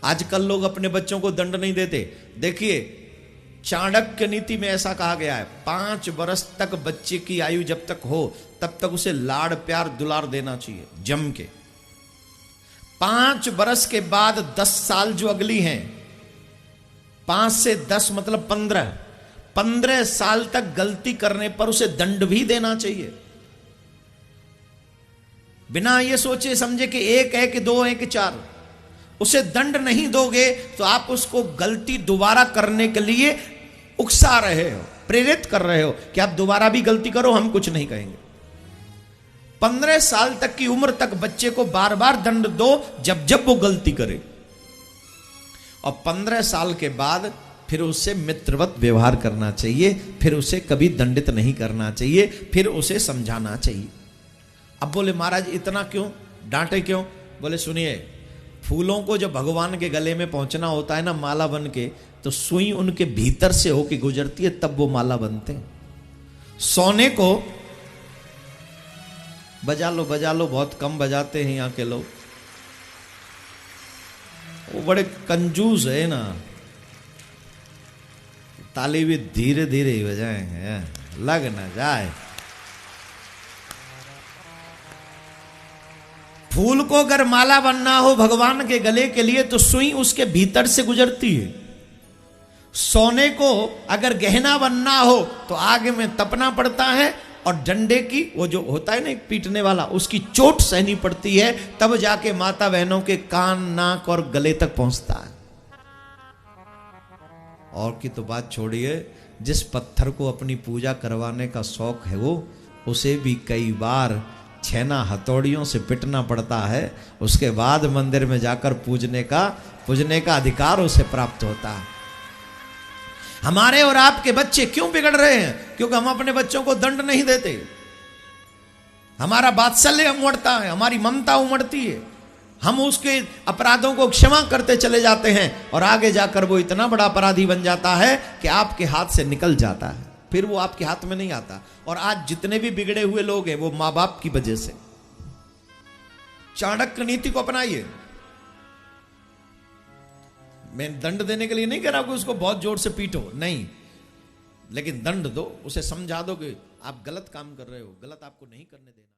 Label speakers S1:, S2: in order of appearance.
S1: आजकल लोग अपने बच्चों को दंड नहीं देते। देखिए, चाणक्य नीति में ऐसा कहा गया है, 5 वर्ष तक बच्चे की आयु जब तक हो तब तक उसे लाड़ प्यार दुलार देना चाहिए जम के। 5 वर्ष के बाद 10 साल जो अगली हैं, 5 से 10 मतलब 15 साल तक गलती करने पर उसे दंड भी देना चाहिए। बिना ये सोचे समझे कि 1 है कि 2 है कि 4, उसे दंड नहीं दोगे तो आप उसको गलती दोबारा करने के लिए उकसा रहे हो, प्रेरित कर रहे हो कि आप दोबारा भी गलती करो, हम कुछ नहीं कहेंगे। 15 साल तक की उम्र तक बच्चे को बार बार दंड दो जब जब वो गलती करे, और 15 साल के बाद फिर उससे मित्रवत व्यवहार करना चाहिए, फिर उसे कभी दंडित नहीं करना चाहिए, फिर उसे समझाना चाहिए। अब बोले महाराज इतना क्यों डांटे क्यों? बोले सुनिए, फूलों को जब भगवान के गले में पहुंचना होता है ना माला बन के, तो सुई उनके भीतर से होके गुजरती है, तब वो माला बनते हैं। सोने को बजा लो, बहुत कम बजाते हैं यहाँ के लोग, वो बड़े कंजूस है ना, ताली भी धीरे धीरे ही बजाएंगे, लग ना जाए। फूल को अगर माला बनना हो भगवान के गले के लिए तो सुई उसके भीतर से गुजरती है। सोने को अगर गहना बनना हो तो आग में तपना पड़ता है, और डंडे की वो जो होता है ना पीटने वाला, उसकी चोट सहनी पड़ती है, तब जाके माता बहनों के कान नाक और गले तक पहुंचता है। और की तो बात छोड़िए, जिस पत्थर को अपनी पूजा करवाने का शौक है वो, उसे भी कई बार छेना हथौड़ियों से पिटना पड़ता है, उसके बाद मंदिर में जाकर पूजने का अधिकार उसे प्राप्त होता है। हमारे और आपके बच्चे क्यों बिगड़ रहे हैं? क्योंकि हम अपने बच्चों को दंड नहीं देते। हमारा वात्सल्य उमड़ता है, हमारी ममता उमड़ती है, हम उसके अपराधों को क्षमा करते चले जाते हैं, और आगे जाकर वो इतना बड़ा अपराधी बन जाता है कि आपके हाथ से निकल जाता है, फिर वो आपके हाथ में नहीं आता। और आज जितने भी बिगड़े हुए लोग हैं वो मां बाप की वजह से। चाणक्य नीति को अपनाइए। मैं दंड देने के लिए नहीं कह रहा कि उसको बहुत जोर से पीटो, नहीं, लेकिन दंड दो, उसे समझा दो कि आप गलत काम कर रहे हो, गलत आपको नहीं करने देना।